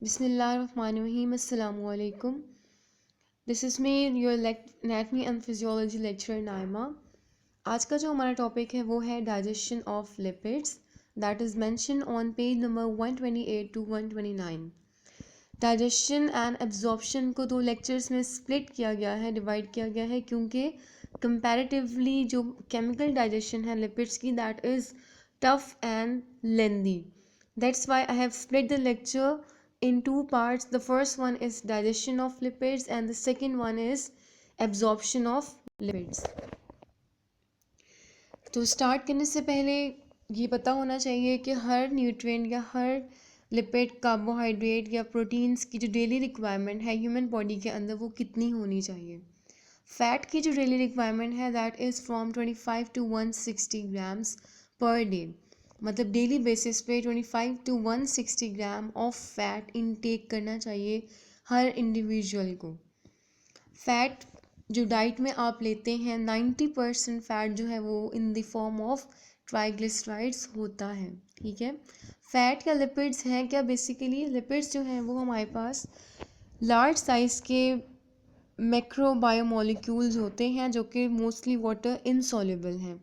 बिस्मिल्लाहिर्रहमानिर्रहीम अस्सलामु अलैकुम। This is me your anatomy and physiology lecture Naima. आज का जो हमारा टॉपिक है वो है digestion of lipids that is mention on page number 128 to 129। Digestion and absorption को दो लेक्चर्स में स्प्लिट किया गया है, डिवाइड किया गया है, क्योंकि कंपैरेटिवली जो केमिकल डाइजेशन है लिपिड्स की that is tough and lengthy. That's why I have split the lecture in two parts. The first one is digestion of lipids and the second one is absorption of lipids. तो start करने से पहले ये पता होना चाहिए कि हर nutrient या हर लिपिड, कार्बोहाइड्रेट या प्रोटीन्स की जो डेली रिक्वायरमेंट है ह्यूमन बॉडी के अंदर वो कितनी होनी चाहिए. फैट की जो डेली रिक्वायरमेंट है that is from 25 to 160 grams per day. मतलब डेली बेसिस पे 25 to 160 gram of fat intake करना चाहिए हर इंडिविजुअल को. फैट जो डाइट में आप लेते हैं 90% फैट जो है वो in the form of triglycerides होता है. ठीक है. फैट या लिपिड्स हैं क्या? बेसिकली लिपिड्स जो हैं वो हमारे पास लार्ज साइज़ के मैक्रोबायोमोलिक्यूल्स होते हैं जो कि मोस्टली वाटर इनसॉल्युबल हैं.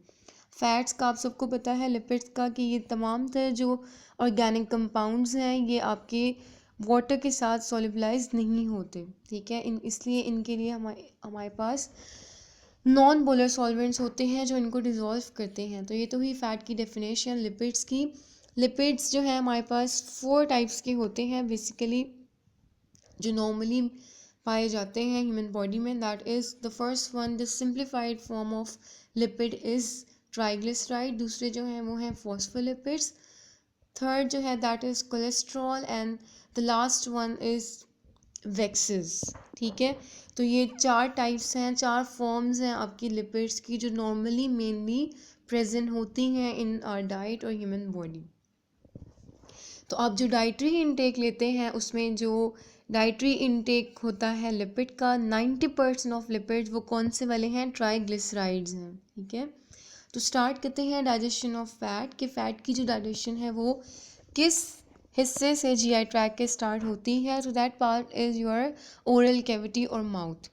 फैट्स का आप सबको पता है, लिपिड्स का, कि ये तमाम तरह जो ऑर्गेनिक कंपाउंड्स हैं ये आपके वाटर के साथ सॉल्युबलाइज नहीं होते. ठीक है. इसलिए इनके लिए हमारे पास नॉन पोलर सॉल्वेंट्स होते हैं जो इनको डिज़ोल्व करते हैं. तो ये तो हुई फ़ैट की डेफिनेशन लिपिड्स की. लिपिड्स जो है हमारे पास 4 टाइप्स के होते हैं बेसिकली जो नॉर्मली पाए जाते हैं ह्यूमन बॉडी में. That is the first one, the simplified form of lipid is triglyceride. दूसरे जो हैं वो हैं फॉस्फोलिपिड्स. थर्ड जो है that is cholesterol and the last one is waxes. ठीक है. तो ये 4 टाइप्स हैं, 4 फॉर्म्स हैं आपकी लिपिड्स की जो नॉर्मली मेनली प्रेजेंट होती हैं इन आवर डाइट और ह्यूमन बॉडी. तो आप जो डाइटरी इनटेक लेते हैं उसमें जो डाइटरी इनटेक होता है लिपिड का 90% ऑफ लिपिड्स वो कौन से वाले हैं? ट्राइग्लिसराइड्स हैं. ठीक है. तो स्टार्ट करते हैं डाइजेशन ऑफ फैट कि फ़ैट की जो डाइजेशन है वो किस हिस्से से जीआई ट्रैक के स्टार्ट होती है. तो that part is your oral cavity और माउथ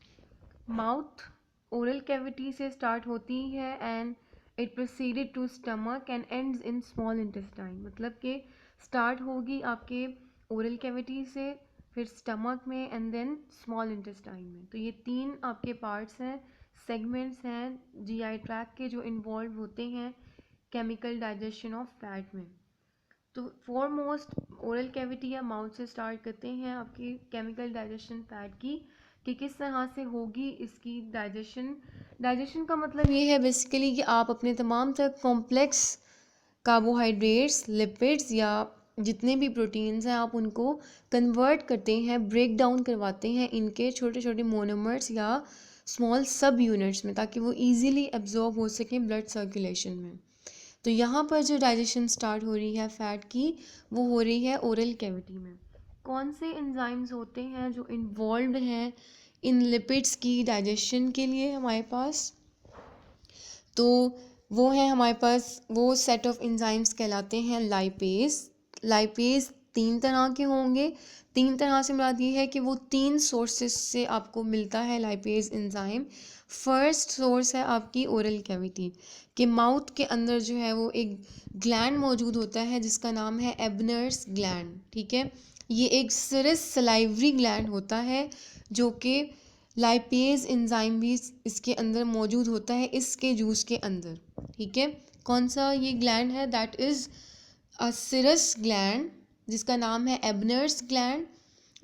ओरल कैविटी से स्टार्ट होती है and it proceeded to stomach and ends in small intestine. मतलब कि स्टार्ट होगी आपके ओरल कैविटी से, फिर स्टमक में एंड देन स्मॉल इंटेस्टाइन में. तो ये 3 आपके पार्ट्स हैं, सेगमेंट्स हैं जीआई ट्रैक के जो इन्वॉल्व होते हैं केमिकल डाइजेशन ऑफ फैट में. तो फॉरमोस्ट ओरल कैविटी या माउथ से स्टार्ट करते हैं आपकी केमिकल डाइजेशन फैट की कि किस तरह से होगी इसकी डाइजेशन का मतलब ये है बेसिकली कि आप अपने तमाम तक कॉम्प्लेक्स कार्बोहाइड्रेट्स, लिपिड्स या जितने भी प्रोटीन्स हैं आप उनको कन्वर्ट करते हैं, ब्रेक डाउन करवाते हैं इनके छोटे छोटे मोनोमर्स या स्मॉल सब यूनिट्स में ताकि वो इजीली एब्जॉर्ब हो सकें ब्लड सर्कुलेशन में. तो यहाँ पर जो डाइजेशन स्टार्ट हो रही है फ़ैट की वो हो रही है ओरल कैविटी में. कौन से एंजाइम्स होते हैं जो इन्वॉल्व हैं इन लिपिड्स की डाइजेशन के लिए हमारे पास? तो वो है हमारे पास वो सेट ऑफ एंजाइम्स कहलाते हैं लाइपेज 3 तरह के होंगे. 3 तरह से मुराद ये है कि वो 3 सोर्सेस से आपको मिलता है लाइपेज एंजाइम. फर्स्ट सोर्स है आपकी ओरल कैविटी के माउथ के अंदर जो है वो एक ग्लैंड मौजूद होता है जिसका नाम है एबनर्स ग्लैंड. ठीक है. ये एक सिरस सलाइवरी ग्लैंड होता है जो कि लाइपेज एंजाइम भी इसके अंदर मौजूद होता है इसके जूस के अंदर. ठीक है. कौन सा ये ग्लैंड है? That is a serous gland जिसका नाम है एबनर्स ग्लैंड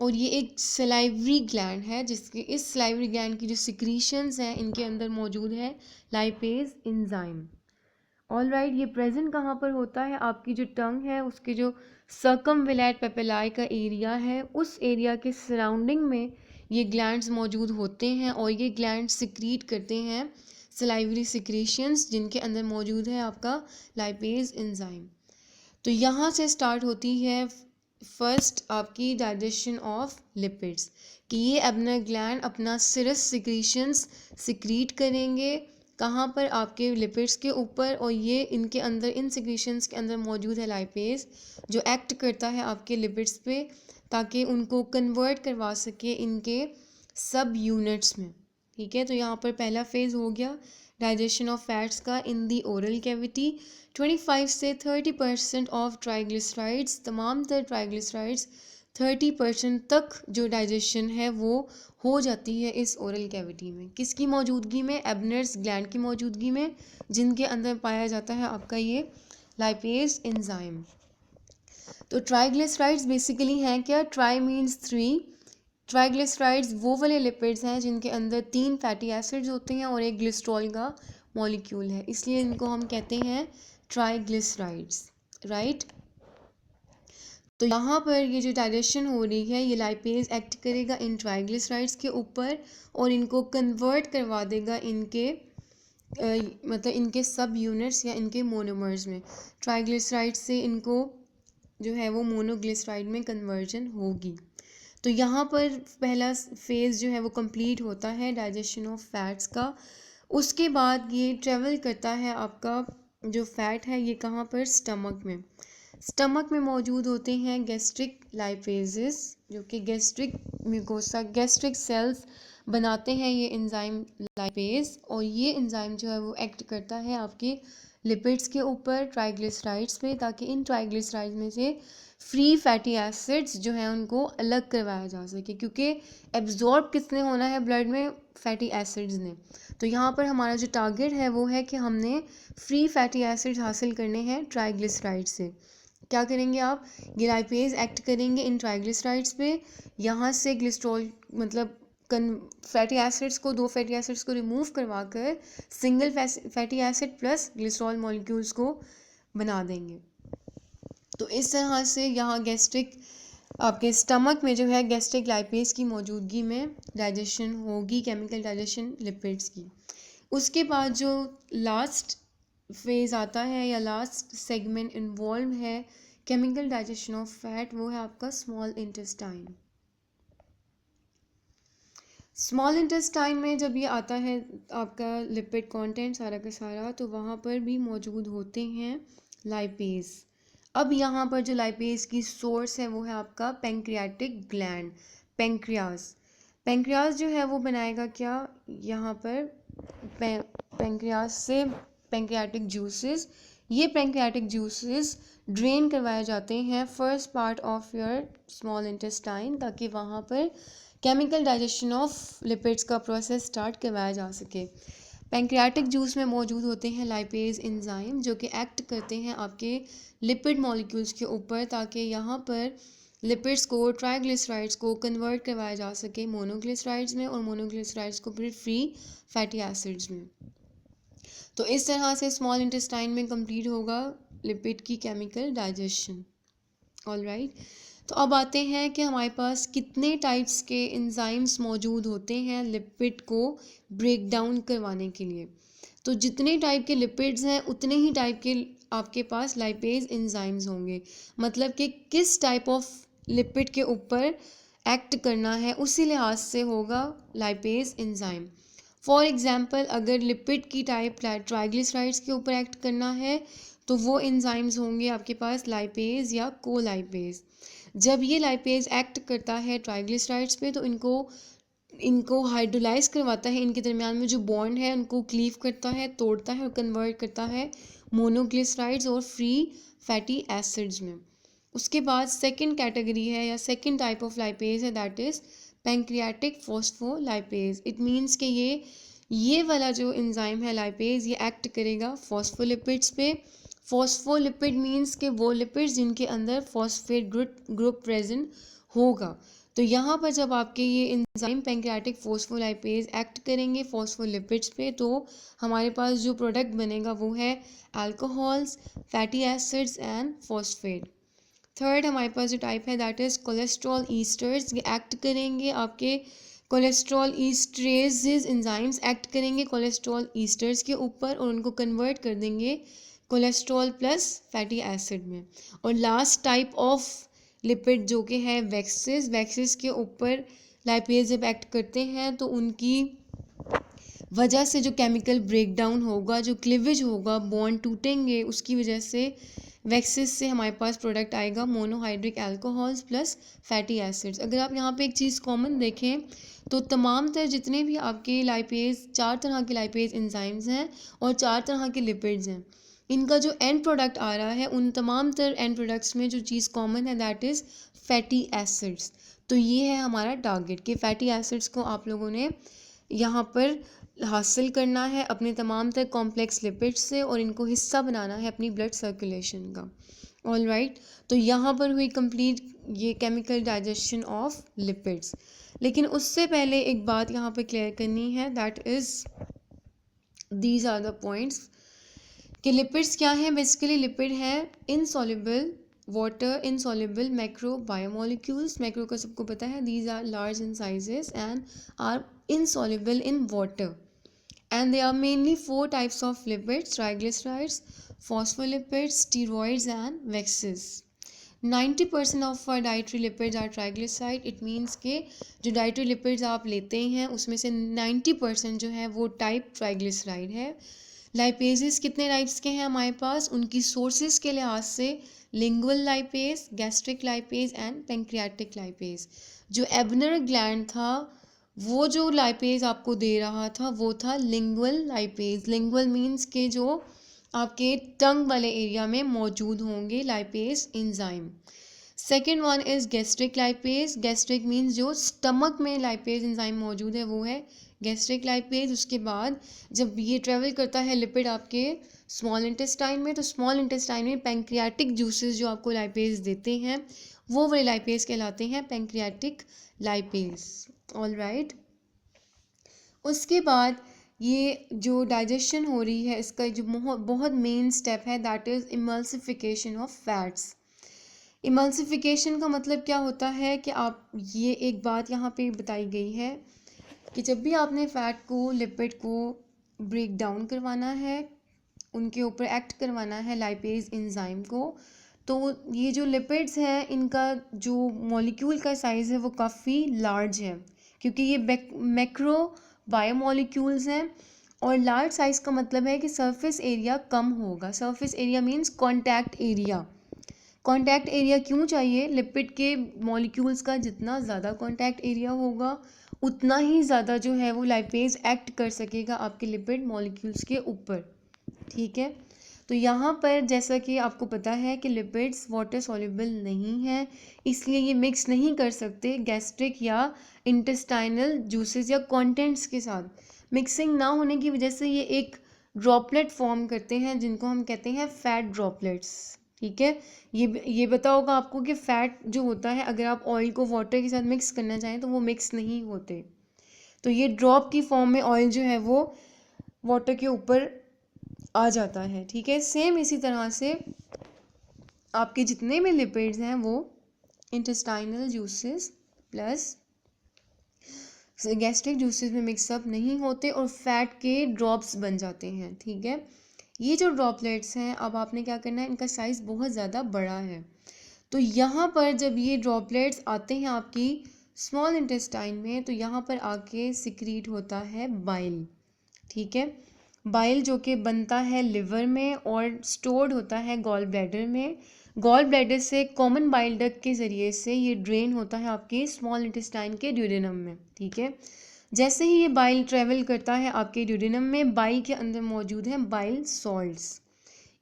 और ये एक सलाइवरी ग्लैंड है जिसके इस सलाइवरी ग्लैंड की जो सिक्रीशंस हैं इनके अंदर मौजूद है लाइपेज एंजाइम. All right. ये प्रेजेंट कहाँ पर होता है? आपकी जो टंग है उसके जो सर्कमविलेट पेपिलाई का एरिया है उस एरिया के सराउंडिंग में ये ग्लैंड्स मौजूद होते हैं और ये ग्लैंड्स सिक्रीट करते हैं सलाइवरी सिक्रीशंस जिनके अंदर मौजूद है आपका लाइपेज एंजाइम. तो यहाँ से स्टार्ट होती है फर्स्ट आपकी डाइजेशन ऑफ लिपिड्स कि ये एबनर ग्लैंड अपना सिरस सिक्रीशंस सिक्रीट करेंगे कहाँ पर, आपके लिपिड्स के ऊपर, और ये इनके अंदर, इन सिक्रीशंस के अंदर मौजूद है लाइपेज, जो एक्ट करता है आपके लिपिड्स पे ताकि उनको कन्वर्ट करवा सके इनके सब यूनिट्स में। ठीक है, तो यहाँ पर पहला फेज़ हो गया डाइजेशन ऑफ फैट्स का इन दी ओरल कैविटी। 25 से 30% ऑफ ट्राइग्लिसराइड्स, तमाम तर ट्राइग्लिसराइड्स 30% तक जो डाइजेशन है वो हो जाती है इस ओरल कैविटी में। किसकी मौजूदगी में? एब्नर्स ग्लैंड की मौजूदगी में, जिनके अंदर पाया जाता है आपका ये लाइपेज एंजाइम। तो ट्राइग्लिसराइड्स बेसिकली हैं क्या? Try means 3। ट्राइग्लिसराइड्स वो वाले लिपिड्स हैं जिनके अंदर 3 फैटी एसिड्स होते हैं और एक ग्लिसरॉल का मॉलिक्यूल है, इसलिए इनको हम कहते हैं ट्राइग्लिसराइड्स, राइट। तो यहाँ पर ये जो डाइजेशन हो रही है, ये लाइपेज एक्ट करेगा इन ट्राइग्लिसराइड्स के ऊपर और इनको कन्वर्ट करवा देगा इनके मतलब इनके सब यूनिट्स या इनके मोनोमर्स में। ट्राइग्लिसराइड से इनको जो है वो मोनोग्लिसराइड में कन्वर्जन होगी। तो यहाँ पर पहला फेज़ जो है वो कंप्लीट होता है डाइजेशन ऑफ फैट्स का। उसके बाद ये ट्रेवल करता है, आपका जो फैट है ये कहाँ पर? स्टमक में। स्टमक में मौजूद होते हैं गैस्ट्रिक लाइपेजेस, जो कि गैस्ट्रिक म्यूकोसा, गैस्ट्रिक सेल्स बनाते हैं ये एंजाइम लाइपेज, और ये एंजाइम जो है वो एक्ट करता है आपके लिपिड्स के ऊपर, ट्राइग्लिसराइड्स पे, ताकि इन ट्राइग्लिसराइड्स में से फ्री फैटी एसिड्स जो हैं उनको अलग करवाया जा सके, क्योंकि एब्जॉर्ब किसने होना है ब्लड में? फैटी एसिड्स ने। तो यहाँ पर हमारा जो टारगेट है वो है कि हमने फ्री फैटी एसिड्स हासिल करने हैं ट्राइग्लिसराइड से। क्या करेंगे आप? ये लाइपेज एक्ट करेंगे इन ट्राइग्लिसराइड्स पे, यहाँ से ग्लिसरॉल मतलब फैटी एसिड्स को, 2 फैटी एसिड्स को रिमूव करवा कर single fatty acid plus glycerol molecules को बना देंगे। तो इस तरह से यहाँ गैस्ट्रिक, आपके स्टमक में जो है गैस्ट्रिक लाइपेज की मौजूदगी में डाइजेशन होगी, केमिकल डाइजेशन लिपिड्स की। उसके बाद जो लास्ट फेज़ आता है या लास्ट सेगमेंट इन्वॉल्व है केमिकल डाइजेशन ऑफ फैट, वो है आपका स्मॉल इंटेस्टाइन। स्मॉल इंटेस्टाइन में जब ये आता है आपका लिपिड कंटेंट सारा का सारा, तो वहाँ पर भी मौजूद होते हैं लाइपेज। अब यहाँ पर जो लाइपेज की सोर्स है वो है आपका पेंक्रियाटिक ग्लैंड, पेंक्रियाज। पेंक्रियाज जो है वो बनाएगा क्या? यहाँ पर पेंक्रियाज से पेंक्रियाटिक जूसेस, ये पेंक्रियाटिक जूसेस ड्रेन करवाए जाते हैं first part of your small intestine, ताकि वहाँ पर केमिकल डाइजेशन ऑफ लिपिड्स का प्रोसेस स्टार्ट करवाया जा सके। पेंक्रियाटिक जूस में मौजूद होते हैं लाइपेज एंजाइम, जो कि एक्ट करते हैं आपके लिपिड मॉलिक्यूल्स के ऊपर, ताकि यहाँ पर लिपिड्स को, ट्राइग्लिसराइड्स को कन्वर्ट करवाया जा सके मोनोग्लिसराइड्स में, और मोनोग्लिसराइड्स को फिर फ्री फैटी एसिड्स में। तो इस तरह से स्मॉल इंटेस्टाइन में कंप्लीट होगा लिपिड की केमिकल डाइजेशन। ऑलराइट, तो अब आते हैं कि हमारे पास कितने टाइप्स के एंजाइम्स मौजूद होते हैं लिपिड को ब्रेक डाउन करवाने के लिए। तो जितने टाइप के लिपिड्स हैं उतने ही टाइप के आपके पास लाइपेज एंजाइम्स होंगे, मतलब कि किस टाइप ऑफ लिपिड के ऊपर एक्ट करना है उसी लिहाज से होगा लाइपेज एंजाइम। फॉर एग्जांपल, अगर लिपिड की टाइप ट्राइग्लिसराइड्स के ऊपर एक्ट करना है तो वो एंजाइम्स होंगे आपके पास लाइपेज या कोलाइपेज। जब ये लाइपेज एक्ट करता है ट्राइग्लिसराइड्स पे तो इनको हाइड्रोलाइज करवाता है, इनके दरमियान में जो बॉन्ड है उनको क्लीव करता है, तोड़ता है और कन्वर्ट करता है मोनोग्लिसराइड्स और फ्री फैटी एसिड्स में। उसके बाद सेकंड कैटेगरी है या सेकंड टाइप ऑफ लाइपेज है, that is pancreatic phospholipase. It means कि ये वाला जो एंजाइम है लाइपेज, ये एक्ट करेगा फॉस्फोलिपिड्स पे। फॉस्फोलिपिड मीन्स के वो लिपिड्स जिनके अंदर फॉस्फेट ग्रुप प्रेजेंट होगा। तो यहाँ पर जब आपके ये एंजाइम पेंक्रियाटिक फॉस्फोलाइपेज एक्ट करेंगे फॉस्फोलिपिड्स पे, तो हमारे पास जो प्रोडक्ट बनेगा वो है alcohols, fatty acids and phosphate. Third हमारे पास जो टाइप है दैट इज़ कोलेस्ट्रॉल ईस्टर्स। ये एक्ट करेंगे आपके कोलेस्ट्रॉल ईस्टरेजेस एंजाइम्स एक्ट करेंगे कोलेस्ट्रॉल ईस्टर्स के ऊपर और उनको कन्वर्ट कर देंगे कोलेस्ट्रॉल प्लस फैटी एसिड में। और लास्ट टाइप ऑफ लिपिड जो कि है वैक्सेस, वैक्सेस के ऊपर लाइपेज जब एक्ट करते हैं तो उनकी वजह से जो केमिकल ब्रेक डाउन होगा, जो क्लीवेज होगा, बॉन्ड टूटेंगे, उसकी वजह से वैक्सेस से हमारे पास प्रोडक्ट आएगा monohydric alcohols plus fatty acids. अगर आप यहाँ पे एक चीज़ कॉमन देखें तो तमाम तरह जितने भी आपके लाइपेज, 4 तरह के लाइपेज एंजाइम्स हैं और 4 तरह के लिपिड्स हैं, इनका जो एंड प्रोडक्ट आ रहा है उन तमाम तरह एंड प्रोडक्ट्स में जो चीज़ कॉमन है दैट इज़ फैटी एसिड्स। तो ये है हमारा टारगेट कि फैटी एसिड्स को आप लोगों ने यहाँ पर हासिल करना है अपने तमाम तरह कॉम्प्लेक्स लिपिड्स से और इनको हिस्सा बनाना है अपनी ब्लड सर्कुलेशन का। ऑल राइट, तो यहाँ पर हुई कंप्लीट ये केमिकल डाइजेशन ऑफ लिपिड्स। लेकिन उससे पहले एक बात यहाँ पे क्लियर करनी है, that is these are the points कि लिपिड्स क्या हैं। बेसिकली लिपिड है insoluble water insoluble macro biomolecules. Macro का सबको पता है, these are large in sizes and are insoluble in water, and there are mainly 4 types of lipids: triglycerides, phospholipids, steroids and waxes. 90% of our dietary lipids are triglyceride. It means कि जो dietary lipids आप लेते हैं उसमें से 90% जो है वो टाइप ट्राइग्लिसराइड है। लाइपेजेस कितने टाइप्स के हैं हमारे पास, उनकी सोर्सेज के लिहाज से lingual lipase, gastric lipase and pancreatic lipase. जो एबनर ग्लैंड था वो जो लाइपेज आपको दे रहा था वो था लिंगुअल लाइपेज। लिंगुअल मीन्स के जो आपके टंग वाले एरिया में मौजूद होंगे lipase enzyme. Second one is gastric lipase. Gastric means जो स्टमक में लाइपेज एंजाइम मौजूद है वो है गैस्ट्रिक लाइपेज। उसके बाद जब ये ट्रेवल करता है लिपिड आपके स्मॉल इंटेस्टाइन में, तो स्मॉल इंटेस्टाइन में पेंक्रियाटिक जूसेस जो आपको लाइपेज देते हैं वो वाले लाइपेज कहलाते हैं पेंक्रियाटिक लाइपेज। ऑल राइट, उसके बाद ये जो डाइजेशन हो रही है इसका जो बहुत मेन स्टेप है that is emulsification of fats. Emulsification का मतलब क्या होता है कि आप ये एक बात यहाँ पे बताई गई है कि जब भी आपने फ़ैट को, लिपिड को ब्रेक डाउन करवाना है, उनके ऊपर एक्ट करवाना है लाइपेज एंजाइम को, तो ये जो लिपिड्स हैं इनका जो मॉलिक्यूल का साइज़ है वो काफ़ी लार्ज है क्योंकि ये मैक्रो बायोमोलिक्यूल्स हैं। और लार्ज साइज़ का मतलब है कि सरफेस एरिया कम होगा। Surface area means contact area. Contact area क्यों चाहिए? लिपिड के मॉलिक्यूल्स का जितना ज़्यादा कॉन्टैक्ट एरिया होगा उतना ही ज़्यादा जो है वो लाइपेज एक्ट कर सकेगा आपके लिपिड मॉलिक्यूल्स के ऊपर। ठीक है, तो यहाँ पर जैसा कि आपको पता है कि लिपिड्स वाटर सॉल्युबल नहीं है, इसलिए ये मिक्स नहीं कर सकते गैस्ट्रिक या इंटेस्टाइनल जूसेस या कंटेंट्स के साथ। मिक्सिंग ना होने की वजह से ये एक ड्रॉपलेट फॉर्म करते हैं जिनको हम कहते हैं फैट ड्रॉपलेट्स। ठीक है, ये पता होगा आपको कि फ़ैट जो होता है अगर आप ऑयल को वाटर के साथ मिक्स करना चाहें तो वो मिक्स नहीं होते, तो ये ड्रॉप की फॉर्म में ऑयल जो है वो वाटर के ऊपर आ जाता है। ठीक है, सेम इसी तरह से आपके जितने भी लिपिड्स हैं वो intestinal juices plus gastric juices में मिक्सअप नहीं होते और फैट के ड्रॉप्स बन जाते हैं। ठीक है, ये जो ड्रॉपलेट्स हैं अब आपने क्या करना है, इनका साइज़ बहुत ज़्यादा बड़ा है, तो यहाँ पर जब ये ड्रॉपलेट्स आते हैं आपकी स्मॉल इंटेस्टाइन में तो यहाँ पर आके सिक्रीट होता है बाइल। ठीक है, बाइल जो कि बनता है लिवर में और स्टोर्ड होता है गॉल ब्लैडर में। गॉल ब्लैडर से कॉमन बाइल डक्ट के ज़रिए से ये ड्रेन होता है आपके स्मॉल इंटेस्टाइन के ड्यूडेनम में। ठीक है, जैसे ही ये बाइल ट्रेवल करता है आपके ड्यूडेनम में, बाइल के अंदर मौजूद हैं बाइल सॉल्ट्स।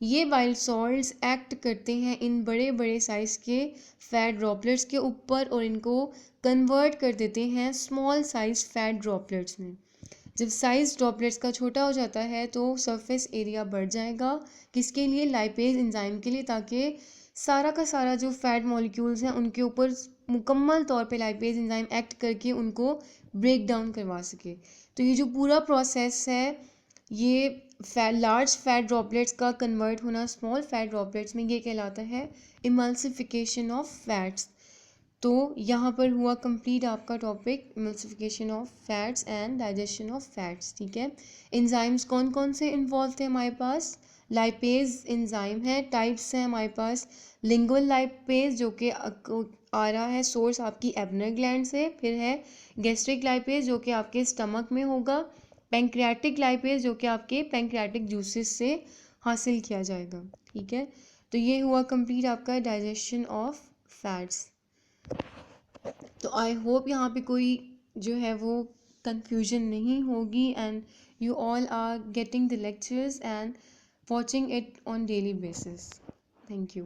ये बाइल सॉल्ट्स एक्ट करते हैं इन बड़े बड़े साइज़ के फैट ड्रॉपलेट्स के ऊपर और इनको कन्वर्ट कर देते हैं स्मॉल साइज फैट ड्रॉपलेट्स में। जब साइज़ ड्रॉपलेट्स का छोटा हो जाता है तो सरफेस एरिया बढ़ जाएगा, किसके लिए? लाइपेज एंजाइम के लिए, ताकि सारा का सारा जो फैट मॉलिक्यूल्स हैं उनके ऊपर मुकम्मल तौर पे लाइपेज एंजाइम एक्ट करके उनको ब्रेक डाउन करवा सके। तो ये जो पूरा प्रोसेस है ये लार्ज फैट ड्रॉपलेट्स का कन्वर्ट होना स्मॉल फैट ड्रॉपलेट्स में, ये कहलाता है इमल्सिफिकेशन ऑफ फैट्स। तो यहाँ पर हुआ कंप्लीट आपका topic emulsification of fats and digestion of fats. ठीक है, एंजाइम्स कौन कौन से इन्वॉल्व थे हमारे पास? लाइपेज एंजाइम है, टाइप्स हैं हमारे पास लिंगुअल लाइपेज जो कि आ रहा है सोर्स आपकी एबनर ग्लैंड से, फिर है गैस्ट्रिक लाइपेज जो कि आपके स्टमक में होगा, पैंक्रियाटिक लाइपेज जो कि आपके पैंक्रियाटिक जूसेस से हासिल किया जाएगा। ठीक है, तो ये हुआ कंप्लीट आपका डाइजेशन ऑफ फैट्स। तो आई होप यहाँ पे कोई जो है वो कंफ्यूजन नहीं होगी, and you all are getting the lectures and watching it on daily basis. Thank you.